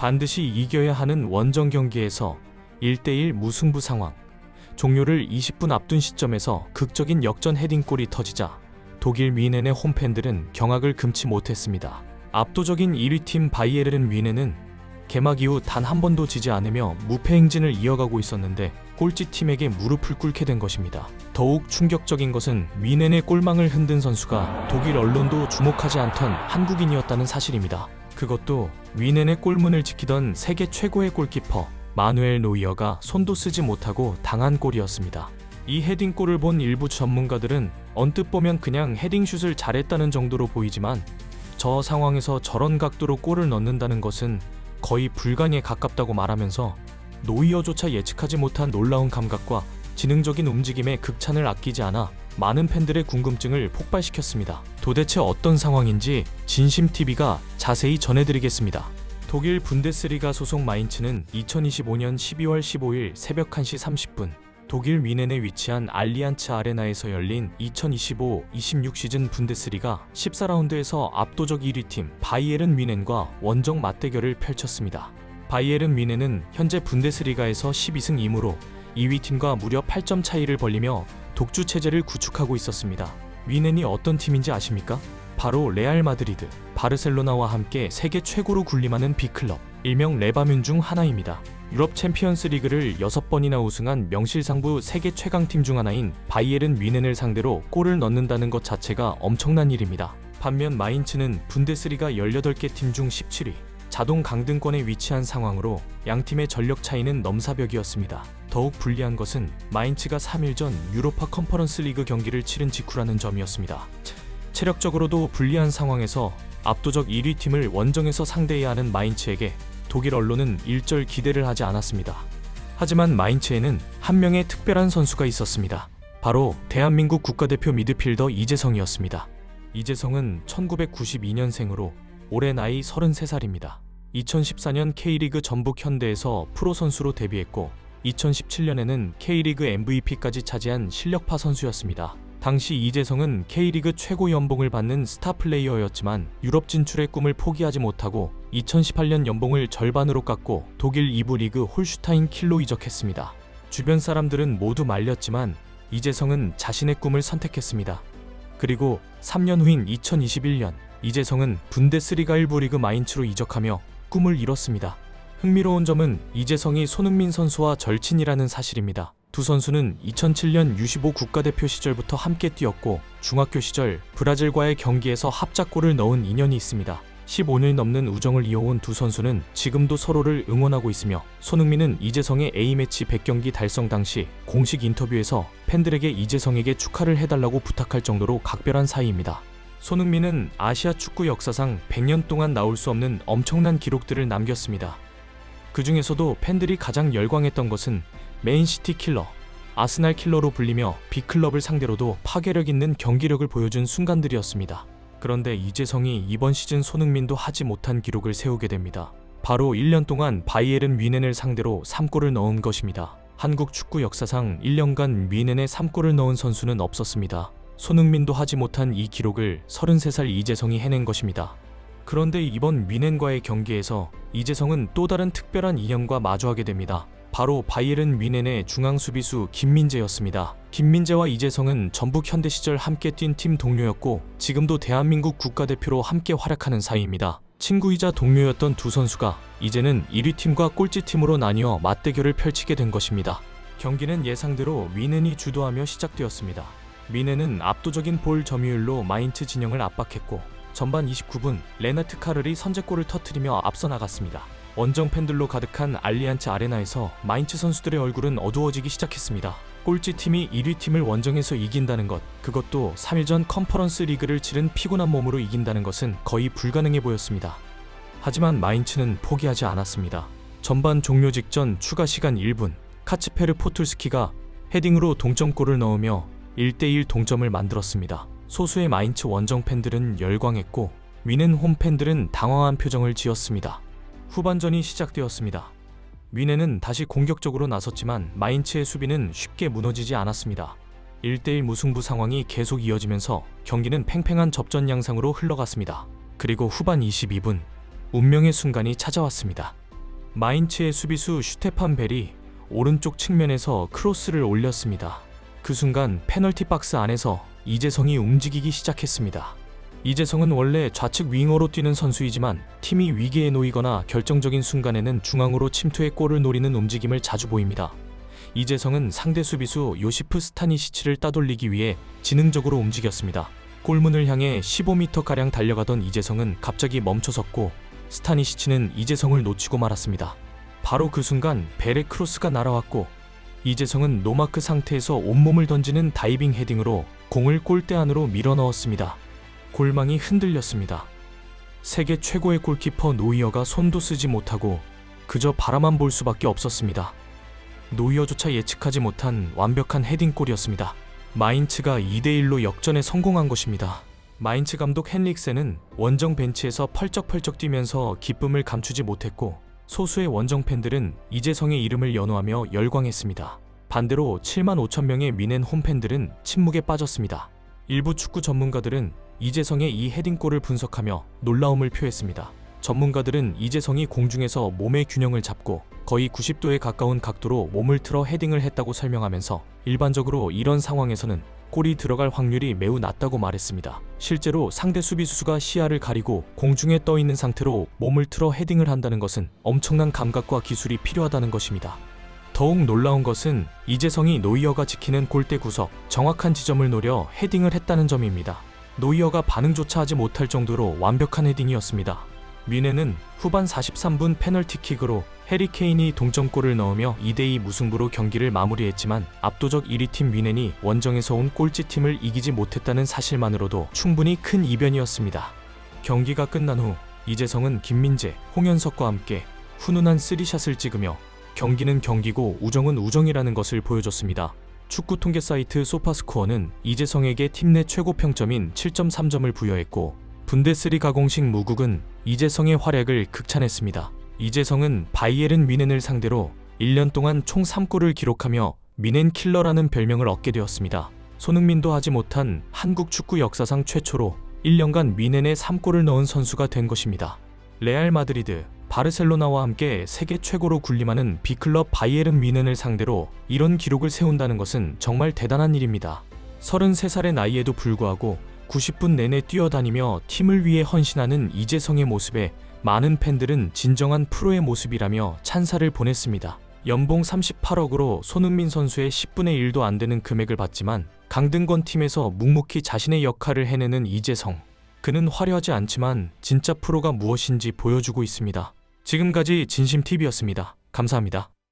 반드시 이겨야 하는 원정 경기에서 1대1 무승부 상황. 종료를 20분 앞둔 시점에서 극적인 역전 헤딩골이 터지자 독일 뮌헨의 홈팬들은 경악을 금치 못했습니다. 압도적인 1위팀 바이에른 뮌헨은 개막 이후 단 한 번도 지지 않으며 무패 행진을 이어가고 있었는데 꼴찌팀에게 무릎을 꿇게 된 것입니다. 더욱 충격적인 것은 뮌헨의 골망을 흔든 선수가 독일 언론도 주목하지 않던 한국인이었다는 사실입니다. 그것도 뮌헨의 골문을 지키던 세계 최고의 골키퍼 마누엘 노이어가 손도 쓰지 못하고 당한 골이었습니다. 이 헤딩골을 본 일부 전문가들은 언뜻 보면 그냥 헤딩슛을 잘했다는 정도로 보이지만 저 상황에서 저런 각도로 골을 넣는다는 것은 거의 불가능에 가깝다고 말하면서 노이어조차 예측하지 못한 놀라운 감각과 지능적인 움직임에 극찬을 아끼지 않아 많은 팬들의 궁금증을 폭발시켰습니다. 도대체 어떤 상황인지 진심TV가 자세히 전해드리겠습니다. 독일 분데스리가 소속 마인츠는 2025년 12월 15일 새벽 1시 30분 독일 뮌헨에 위치한 알리안츠 아레나에서 열린 2025-26 시즌 분데스리가 14라운드에서 압도적 1위팀 바이에른 뮌헨과 원정 맞대결을 펼쳤습니다. 바이에른 뮌헨은 현재 분데스리가에서 12승 2무로 2위팀과 무려 8점 차이를 벌리며 독주 체제를 구축하고 있었습니다. 뮌헨이 어떤 팀인지 아십니까? 바로 레알 마드리드, 바르셀로나와 함께 세계 최고로 군림하는 빅클럽, 일명 레바뮌 중 하나입니다. 유럽 챔피언스 리그를 6번이나 우승한 명실상부 세계 최강팀 중 하나인 바이에른 뮌헨을 상대로 골을 넣는다는 것 자체가 엄청난 일입니다. 반면 마인츠는 분데스리가 18개 팀 중 17위, 자동 강등권에 위치한 상황으로 양팀의 전력 차이는 넘사벽이었습니다. 더욱 불리한 것은 마인츠가 3일 전 유로파 컨퍼런스 리그 경기를 치른 직후라는 점이었습니다. 체력적으로도 불리한 상황에서 압도적 1위 팀을 원정에서 상대해야 하는 마인츠에게 독일 언론은 일절 기대를 하지 않았습니다. 하지만 마인츠에는 한 명의 특별한 선수가 있었습니다. 바로 대한민국 국가대표 미드필더 이재성이었습니다. 이재성은 1992년생으로 올해 나이 33살입니다. 2014년 K리그 전북 현대에서 프로 선수로 데뷔했고 2017년에는 K리그 MVP까지 차지한 실력파 선수였습니다. 당시 이재성은 K리그 최고 연봉을 받는 스타 플레이어였지만 유럽 진출의 꿈을 포기하지 못하고 2018년 연봉을 절반으로 깎고 독일 2부 리그 홀슈타인 킬로 이적했습니다. 주변 사람들은 모두 말렸지만 이재성은 자신의 꿈을 선택했습니다. 그리고 3년 후인 2021년 이재성은 분데스리가 1부 리그 마인츠로 이적하며 꿈을 이뤘습니다. 흥미로운 점은 이재성이 손흥민 선수와 절친이라는 사실입니다. 두 선수는 2007년 U15 국가대표 시절부터 함께 뛰었고 중학교 시절 브라질과의 경기에서 합작골을 넣은 인연이 있습니다. 15년 넘는 우정을 이어온 두 선수는 지금도 서로를 응원하고 있으며 손흥민은 이재성의 A매치 100경기 달성 당시 공식 인터뷰에서 팬들에게 이재성에게 축하를 해달라고 부탁할 정도로 각별한 사이입니다. 손흥민은 아시아 축구 역사상 100년 동안 나올 수 없는 엄청난 기록들을 남겼습니다. 그 중에서도 팬들이 가장 열광했던 것은 맨시티 킬러, 아스날 킬러로 불리며 빅클럽을 상대로도 파괴력 있는 경기력을 보여준 순간들이었습니다. 그런데 이재성이 이번 시즌 손흥민도 하지 못한 기록을 세우게 됩니다. 바로 1년 동안 바이에른 뮌헨을 상대로 3골을 넣은 것입니다. 한국 축구 역사상 1년간 뮌헨에 3골을 넣은 선수는 없었습니다. 손흥민도 하지 못한 이 기록을 33살 이재성이 해낸 것입니다. 그런데 이번 뮌헨과의 경기에서 이재성은 또 다른 특별한 인연과 마주하게 됩니다. 바로 바이에른 뮌헨의 중앙 수비수 김민재였습니다. 김민재와 이재성은 전북 현대 시절 함께 뛴 팀 동료였고 지금도 대한민국 국가대표로 함께 활약하는 사이입니다. 친구이자 동료였던 두 선수가 이제는 1위 팀과 꼴찌 팀으로 나뉘어 맞대결을 펼치게 된 것입니다. 경기는 예상대로 뮌헨이 주도하며 시작되었습니다. 뮌헨은 압도적인 볼 점유율로 마인츠 진영을 압박했고 전반 29분 레나트 카를이 선제골을 터뜨리며 앞서 나갔습니다. 원정 팬들로 가득한 알리안츠 아레나에서 마인츠 선수들의 얼굴은 어두워지기 시작했습니다. 꼴찌 팀이 1위 팀을 원정에서 이긴다는 것, 그것도 3일 전 컨퍼런스 리그를 치른 피곤한 몸으로 이긴다는 것은 거의 불가능해 보였습니다. 하지만 마인츠는 포기하지 않았습니다. 전반 종료 직전 추가 시간 1분, 카츠페르 포툴스키가 헤딩으로 동점골을 넣으며 1대1 동점을 만들었습니다. 소수의 마인츠 원정 팬들은 열광했고 뮌헨 홈 팬들은 당황한 표정을 지었습니다. 후반전이 시작되었습니다. 뮌헨은 다시 공격적으로 나섰지만 마인츠의 수비는 쉽게 무너지지 않았습니다. 1대1 무승부 상황이 계속 이어지면서 경기는 팽팽한 접전 양상으로 흘러갔습니다. 그리고 후반 22분 운명의 순간이 찾아왔습니다. 마인츠의 수비수 슈테판 벨이 오른쪽 측면에서 크로스를 올렸습니다. 그 순간 페널티 박스 안에서 이재성이 움직이기 시작했습니다. 이재성은 원래 좌측 윙어로 뛰는 선수이지만 팀이 위기에 놓이거나 결정적인 순간에는 중앙으로 침투해 골을 노리는 움직임을 자주 보입니다. 이재성은 상대 수비수 요시프 스타니시치를 따돌리기 위해 지능적으로 움직였습니다. 골문을 향해 15m가량 달려가던 이재성은 갑자기 멈춰섰고 스타니시치는 이재성을 놓치고 말았습니다. 바로 그 순간 벨의 크로스가 날아왔고 이재성은 노마크 상태에서 온몸을 던지는 다이빙 헤딩으로 공을 골대 안으로 밀어넣었습니다. 골망이 흔들렸습니다. 세계 최고의 골키퍼 노이어가 손도 쓰지 못하고 그저 바라만 볼 수밖에 없었습니다. 노이어조차 예측하지 못한 완벽한 헤딩골이었습니다. 마인츠가 2대1로 역전에 성공한 것입니다. 마인츠 감독 헨릭센은 원정 벤치에서 펄쩍펄쩍 뛰면서 기쁨을 감추지 못했고 소수의 원정 팬들은 이재성의 이름을 연호하며 열광했습니다. 반대로 7만 5천 명의 미넨 홈팬들은 침묵에 빠졌습니다. 일부 축구 전문가들은 이재성의 이 헤딩골을 분석하며 놀라움을 표했습니다. 전문가들은 이재성이 공중에서 몸의 균형을 잡고 거의 90도에 가까운 각도로 몸을 틀어 헤딩을 했다고 설명하면서 일반적으로 이런 상황에서는 골이 들어갈 확률이 매우 낮다고 말했습니다. 실제로 상대 수비수가 시야를 가리고 공중에 떠 있는 상태로 몸을 틀어 헤딩을 한다는 것은 엄청난 감각과 기술이 필요하다는 것입니다. 더욱 놀라운 것은 이재성이 노이어가 지키는 골대 구석 정확한 지점을 노려 헤딩을 했다는 점입니다. 노이어가 반응조차 하지 못할 정도로 완벽한 헤딩이었습니다. 뮌헨은 후반 43분 페널티킥으로 해리 케인이 동점골을 넣으며 2대2 무승부로 경기를 마무리했지만 압도적 1위 팀 뮌헨이 원정에서 온 꼴찌팀을 이기지 못했다는 사실만으로도 충분히 큰 이변이었습니다. 경기가 끝난 후 이재성은 김민재, 홍현석과 함께 훈훈한 3샷을 찍으며 경기는 경기고 우정은 우정이라는 것을 보여줬습니다. 축구 통계 사이트 소파스코어는 이재성에게 팀 내 최고 평점인 7.3점을 부여했고 분데스리가 공식 무국은 이재성의 활약을 극찬했습니다. 이재성은 바이에른 뮌헨을 상대로 1년 동안 총 3골을 기록하며 뮌헨 킬러라는 별명을 얻게 되었습니다. 손흥민도 하지 못한 한국 축구 역사상 최초로 1년간 뮌헨에 3골을 넣은 선수가 된 것입니다. 레알 마드리드, 바르셀로나와 함께 세계 최고로 군림하는 B클럽 바이에른 뮌헨을 상대로 이런 기록을 세운다는 것은 정말 대단한 일입니다. 33살의 나이에도 불구하고 90분 내내 뛰어다니며 팀을 위해 헌신하는 이재성의 모습에 많은 팬들은 진정한 프로의 모습이라며 찬사를 보냈습니다. 연봉 38억으로 손흥민 선수의 10분의 1도 안 되는 금액을 받지만 강등권 팀에서 묵묵히 자신의 역할을 해내는 이재성. 그는 화려하지 않지만 진짜 프로가 무엇인지 보여주고 있습니다. 지금까지 진심TV였습니다. 감사합니다.